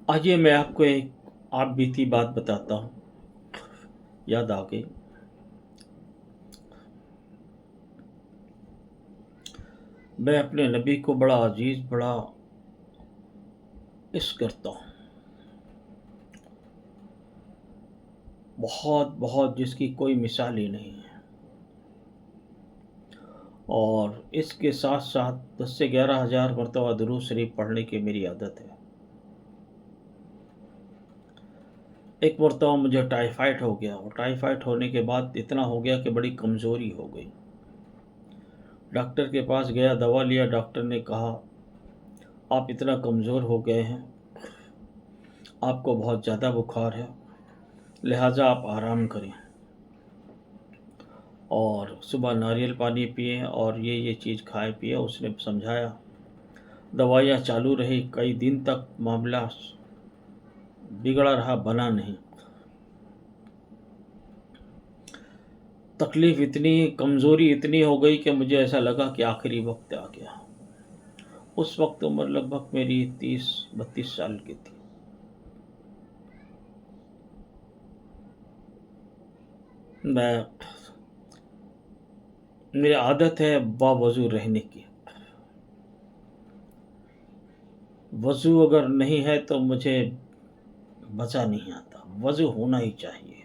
आइए मैं आपको एक आप बीती बात बताता हूँ, याद आ गई। मैं अपने नबी को बड़ा अजीज़, बड़ा इश्क करता हूँ। बहुत बहुत, जिसकी कोई मिसाल ही नहीं है। और इसके साथ साथ 10 से 11 हज़ार मरतबा दुरूद शरीफ पढ़ने की मेरी आदत है। एक मरतबा मुझे टाइफाइड हो गया, और टाइफाइड होने के बाद इतना हो गया कि बड़ी कमज़ोरी हो गई। डॉक्टर के पास गया, दवा लिया। डॉक्टर ने कहा आप इतना कमज़ोर हो गए हैं, आपको बहुत ज़्यादा बुखार है, लिहाजा आप आराम करें और सुबह नारियल पानी पिएं और ये चीज़ खाएं पिए। उसने समझाया। दवाइयाँ चालू रही, कई दिन तक मामला बिगड़ा रहा, बना नहीं। तकलीफ़ इतनी, कमज़ोरी इतनी हो गई कि मुझे ऐसा लगा कि आखिरी वक्त आ गया। उस वक्त उम्र लगभग मेरी 30-32 साल की थी। मैं मेरी आदत है बावज़ू रहने की। वज़ू अगर नहीं है तो मुझे मज़ा नहीं आता। वज़ू होना ही चाहिए।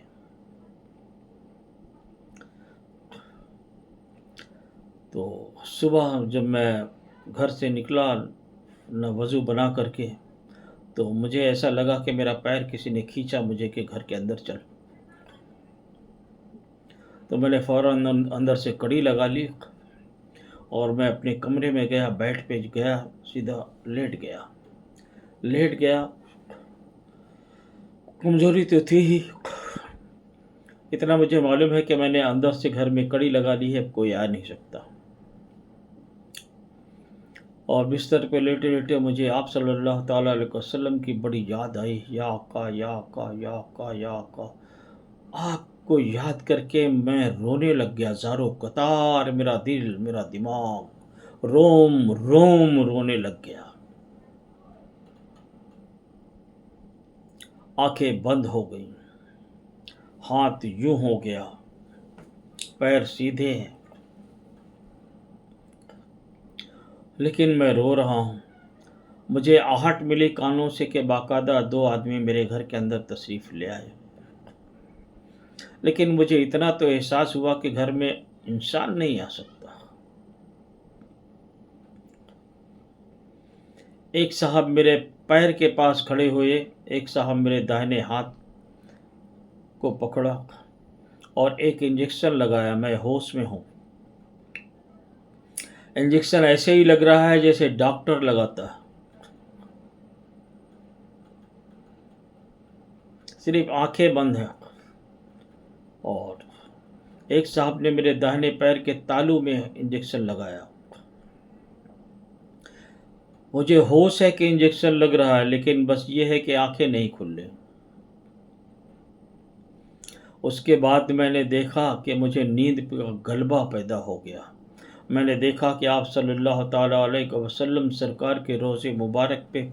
तो सुबह जब मैं घर से निकला न वज़ू बना करके, तो मुझे ऐसा लगा कि मेरा पैर किसी ने खींचा मुझे कि घर के अंदर चल। तो मैंने फ़ौरन अंदर से कड़ी लगा ली और मैं अपने कमरे में गया, बेड पे गया, सीधा लेट गया। कमज़ोरी तो थी ही, इतना मुझे मालूम है कि मैंने अंदर से घर में कड़ी लगा ली है, अब कोई आ नहीं सकता। और बिस्तर पे लेटे-लेटे मुझे आप सल्लल्लाहु ताला अलैहि वसल्लम की बड़ी याद आई। या आका, या आका, या आका, या आका। आपको याद करके मैं रोने लग गया ज़ारो कतार। मेरा दिल, मेरा दिमाग, रोम रोम रोने लग गया। आंखें बंद हो गईं, हाथ यूं हो गया, पैर सीधे हैं, लेकिन मैं रो रहा हूँ। मुझे आहट मिली कानों से कि बाकायदा 2 आदमी मेरे घर के अंदर तशरीफ़ ले आए। लेकिन मुझे इतना तो एहसास हुआ कि घर में इंसान नहीं आ सकता। एक साहब मेरे पैर के पास खड़े हुए, एक साहब मेरे दाहिने हाथ को पकड़ा और एक इंजेक्शन लगाया। मैं होश में हूँ। इंजेक्शन ऐसे ही लग रहा है जैसे डॉक्टर लगाता है। सिर्फ आंखें बंद हैं। और एक साहब ने मेरे दाहिने पैर के तालू में इंजेक्शन लगाया। मुझे होश है कि इंजेक्शन लग रहा है, लेकिन बस ये है कि आंखें नहीं खुल रही। उसके बाद मैंने देखा कि मुझे नींद का गलबा पैदा हो गया। मैंने देखा कि आप सल्लल्लाहु ताला अलैहि वसल्लम सरकार के रोज़े मुबारक पे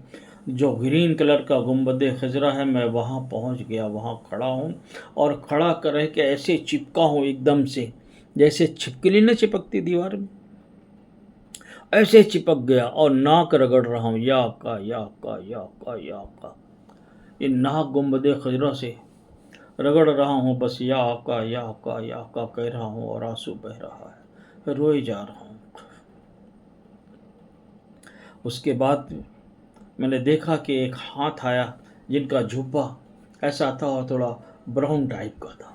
जो ग्रीन कलर का गुंबद खजरा है, मैं वहाँ पहुँच गया, वहाँ खड़ा हूँ और खड़ा कर के ऐसे चिपका हूँ एकदम से, जैसे छिपकली न चिपकती दीवार में, ऐसे चिपक गया और नाक रगड़ रहा हूँ। या का, या का, या का, या का। ये नाक गुंबद खजरा से रगड़ रहा हूँ, बस या का, या का, या का कह रहा हूँ और आंसू बह रहा है, रोए जा रहा हूँ। उसके बाद मैंने देखा कि एक हाथ आया जिनका जुब्बा ऐसा था और थोड़ा ब्राउन टाइप का था।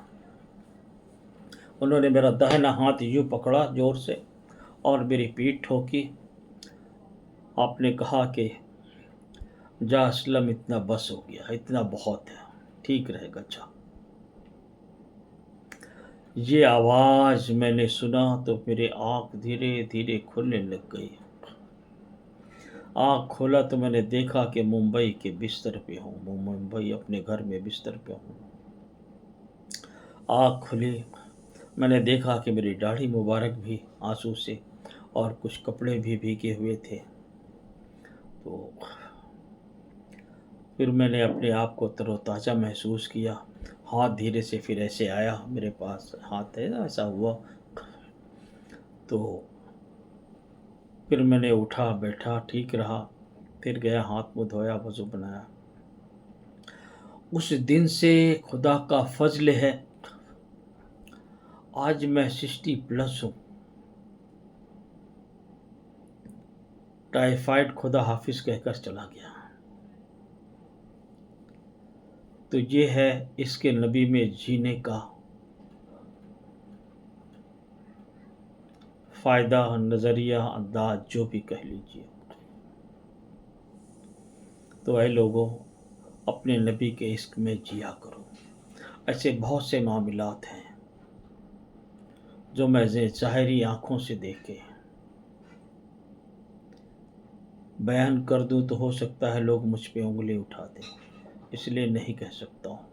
उन्होंने मेरा दाहिना हाथ यूँ पकड़ा ज़ोर से और मेरी पीठ ठोकी। आपने कहा कि जा असलम, इतना बस हो गया, इतना बहुत है, ठीक रहेगा, जा। ये आवाज़ मैंने सुना तो मेरे आँख धीरे धीरे खुलने लग गई। आँख खोला तो मैंने देखा कि मुंबई के बिस्तर पे हूँ। मुंबई अपने घर में बिस्तर पे हूँ। आँख खुली, मैंने देखा कि मेरी दाढ़ी मुबारक भी आंसू से और कुछ कपड़े भी भीगे हुए थे। तो फिर मैंने अपने आप को तरोताज़ा महसूस किया। हाथ धीरे से फिर ऐसे आया मेरे पास, हाथ है ना ऐसा हुआ। तो फिर मैंने उठा, बैठा, ठीक रहा। फिर गया, हाथ मुँह धोया, वज़ू बनाया। उस दिन से खुदा का फ़ज़्ल है, आज मैं 60+ हूँ। टाइफाइड खुदा हाफिज़ कहकर चला गया। तो ये है इसके नबी में जीने का फ़ायदा, नज़रिया, अंदाज़, जो भी कह लीजिए। तो ऐ लोगों, अपने नबी के इश्क में जिया करो। ऐसे बहुत से मामलात हैं जो मैं ज़ाहिरी आँखों से देखे, बयान कर दूँ तो हो सकता है लोग मुझ पे उँगली उठा दें, इसलिए नहीं कह सकता हूँ।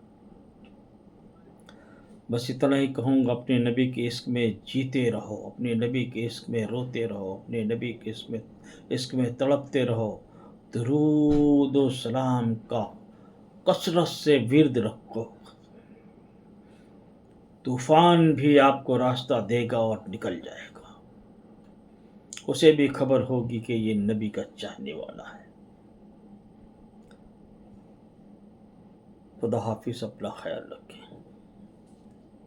बस इतना ही कहूँगा, अपने नबी के इश्क में जीते रहो, अपने नबी के इश्क में रोते रहो, अपने नबी के इश्क में तड़पते रहो। दुरूद व सलाम का कसरत से विर्द रखो, तूफान भी आपको रास्ता देगा और निकल जाएगा। उसे भी खबर होगी कि ये नबी का चाहने वाला है। खुदा हाफिज़, अपना ख्याल रखें।